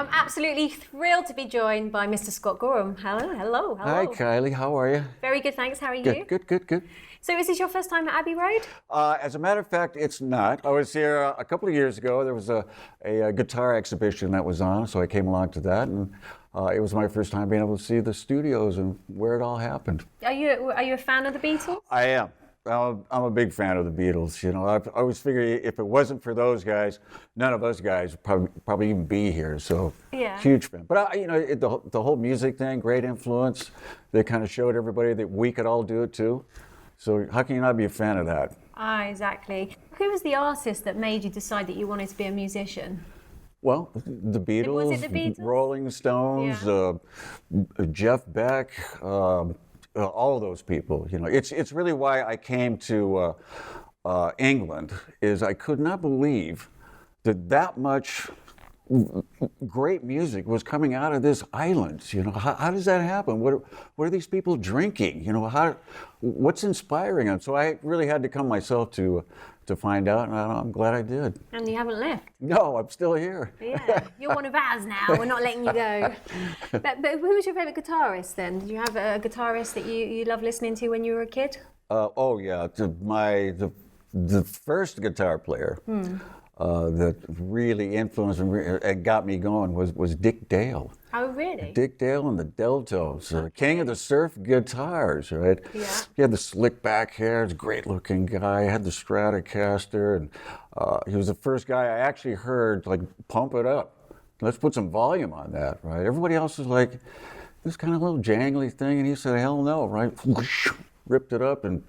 I'm absolutely thrilled to be joined by Mr. Scott Gorham. Hello. Hi, Kylie. How are you? Very good, thanks. How are you? Good. So is this your first time at Abbey Road? As a matter of fact, it's not. I was here a couple of years ago. There was a guitar exhibition that was on, so I came along to that, and it was my first time being able to see the studios and where it all happened. Are you a fan of the Beatles? I am. I'm a big fan of the Beatles. You know, I always figure if it wasn't for those guys, none of us guys would probably even be here. So, yeah. Huge fan. But the whole music thing, great influence. They kind of showed everybody that we could all do it too. So how can you not be a fan of that? Exactly. Who was the artist that made you decide that you wanted to be a musician? Well, the Beatles, Was it the Beatles? Rolling Stones, Jeff Beck. All of those people, you know, it's really why I came to England. Is I could not believe that much great music was coming out of this island. You know, how does that happen? What are these people drinking? You know, what's inspiring them? So I really had to come myself to find out, and I'm glad I did. And you haven't left? No, I'm still here. Yeah, you're one of ours now. We're not letting you go. But who was your favourite guitarist then? Did you have a guitarist that you loved listening to when you were a kid? The first guitar player that really influenced and got me going was Dick Dale. Oh, really? Dick Dale and the Deltos, king of the surf guitars, right? Yeah. He had the slick back hair, he's a great looking guy, had the Stratocaster, and he was the first guy I actually heard like pump it up. Let's put some volume on that, right? Everybody else was like this kind of little jangly thing, and he said, hell no, right? Ripped it up and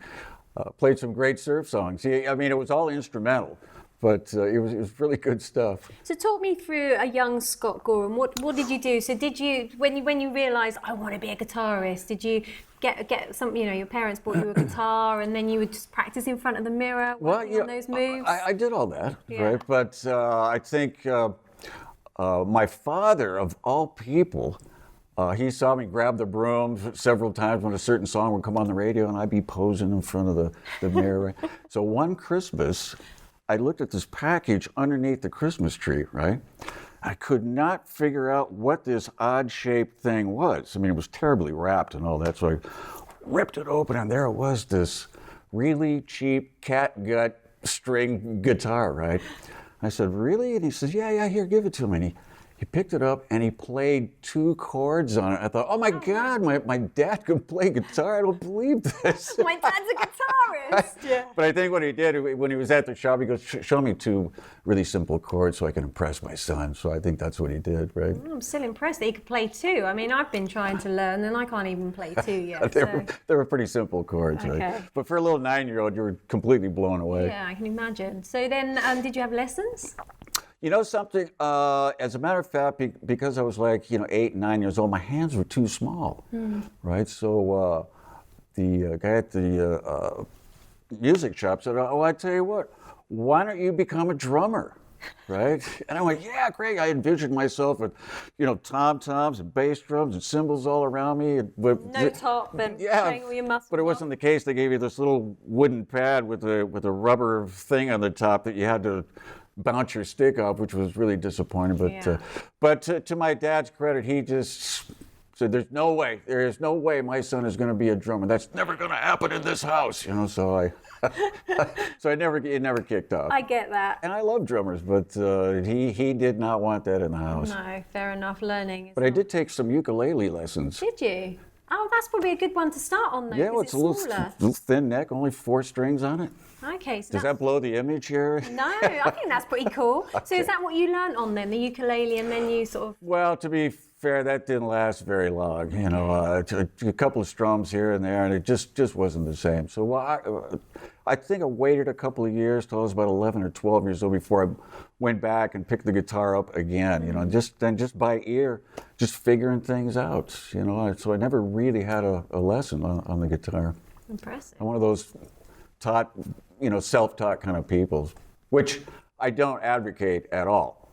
played some great surf songs. I mean, it was all instrumental. But it was really good stuff. So talk me through a young Scott Gorham. What did you do? So did you when you realised I want to be a guitarist? Did you get some? You know, your parents bought you a guitar, and then you would just practice in front of the mirror, working on those moves. I did all that, right? But I think my father, of all people, he saw me grab the broom several times when a certain song would come on the radio, and I'd be posing in front of the mirror. So one Christmas, I looked at this package underneath the Christmas tree, right? I could not figure out what this odd-shaped thing was. I mean, it was terribly wrapped and all that, so I ripped it open, and there it was, this really cheap catgut string guitar, right? I said, really? And he says, yeah, here, give it to me. And he picked it up and he played 2 chords on it. I thought, oh my God, my dad can play guitar. I don't believe this. My dad's a guitarist. But I think what he did, when he was at the shop, he goes, show me 2 really simple chords so I can impress my son. So I think that's what he did, right? I'm still impressed that he could play 2. I mean, I've been trying to learn and I can't even play 2 yet. They were pretty simple chords, okay. Right? But for a little 9-year-old, you were completely blown away. Yeah, I can imagine. So then, did you have lessons? You know something, as a matter of fact, because I was like, 8, 9 years old, my hands were too small, right? So the guy at the music shop said, oh, I tell you what, why don't you become a drummer, right? And I went, yeah, great. I envisioned myself with, tom-toms and bass drums and cymbals all around me. No top and showing all your muscles. But it wasn't the case. They gave you this little wooden pad with a rubber thing on the top that you had to bounce your stick off, which was really disappointing. But to my dad's credit, he just said, there is no way my son is going to be a drummer. That's never going to happen in this house, so it never kicked off. I get that. And I love drummers, but he did not want that in the house. No, fair enough, learning. But I did take some ukulele lessons. Did you? Oh, that's probably a good one to start on though. Yeah, well, it's a little thin neck, only 4 strings on it. Okay. So does that blow the image here? No, I think that's pretty cool. Okay. So is that what you learned on then, the ukulele, and then you sort of... Well, to be fair, that didn't last very long. A couple of strums here and there, and it just wasn't the same. So I think I waited a couple of years till I was about 11 or 12 years old before I went back and picked the guitar up again. Just by ear, just figuring things out. So I never really had a lesson on the guitar. Impressive. I'm one of those self-taught kind of people, which I don't advocate at all.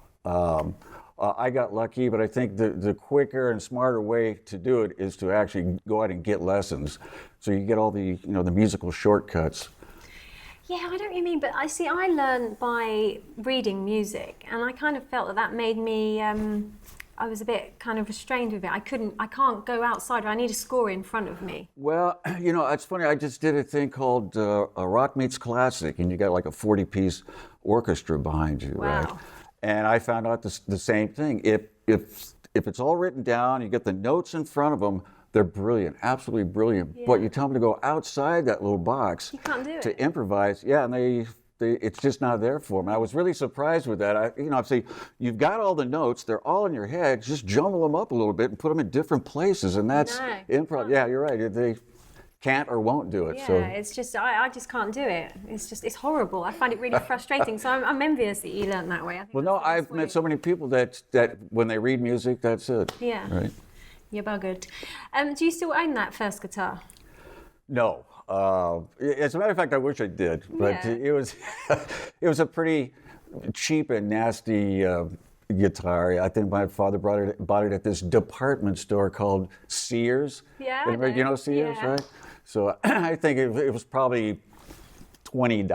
I got lucky, but I think the quicker and smarter way to do it is to actually go out and get lessons, so you get all the the musical shortcuts. Yeah, I know what you mean, but I learned by reading music, and I kind of felt that made me I was a bit kind of restrained with it. I can't go outside. I need a score in front of me. Well, it's funny. I just did a thing called a Rock Meets Classic, and you got like a 40-piece orchestra behind you, right? Wow. And I found out the same thing. If it's all written down, you get the notes in front of them, they're brilliant, absolutely brilliant. Yeah. But you tell them to go outside that little box You can't do it. to improvise, and it's just not there for them. I was really surprised with that. I'd say, you've got all the notes, they're all in your head, just jumble them up a little bit and put them in different places, and that's No. improv. Yeah, you're right. They can't or won't do it. Yeah, So it's just I just can't do it. It's horrible. I find it really frustrating. So I'm envious that you learned that way. I think well, no, that's I've met so many people that when they read music, that's it. Yeah. Right. You're buggered. Do you still own that first guitar? No. As a matter of fact, I wish I did, but Yeah. it was a pretty cheap and nasty guitar. I think my father bought it at this department store called Sears. Yeah, I Anybody, you know Sears, yeah. right? So I think it was probably $20,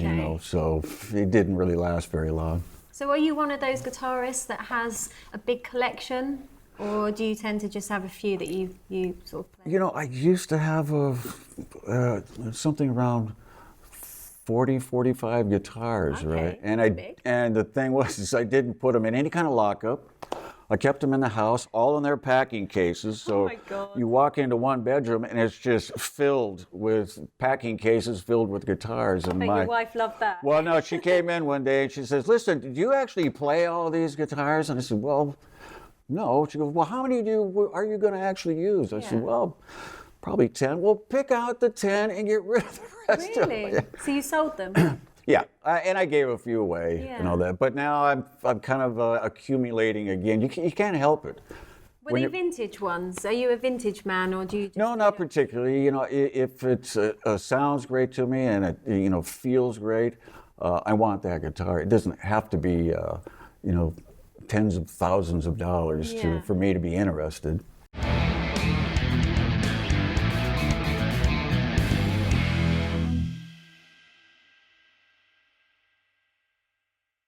Okay. so it didn't really last very long. So are you one of those guitarists that has a big collection? Or do you tend to just have a few that you sort of play? I used to have something around 40, 45 guitars, Okay, right? that's big. And the thing was, I didn't put them in any kind of lockup. I kept them in the house, all in their packing cases. So my God. you walk into one bedroom and it's just filled with packing cases filled with guitars. And I bet your wife loved that. well, no, she came in one day and she says, "Listen, did you actually play all these guitars?" And I said, "Well, no." She goes, "Well, how many are you going to actually use?" I said, Yeah. "Well, probably 10. Well, pick out the 10 and get rid of the rest of Really? them." So you sold them? Yeah, and I gave a few away and all Yeah. that. But now I'm kind of accumulating again. You can't help it. Were they vintage ones? Are you a vintage man, or do you? Just No, not particularly. If it sounds great to me and it feels great, I want that guitar. It doesn't have to be tens of thousands of dollars Yeah. for me to be interested.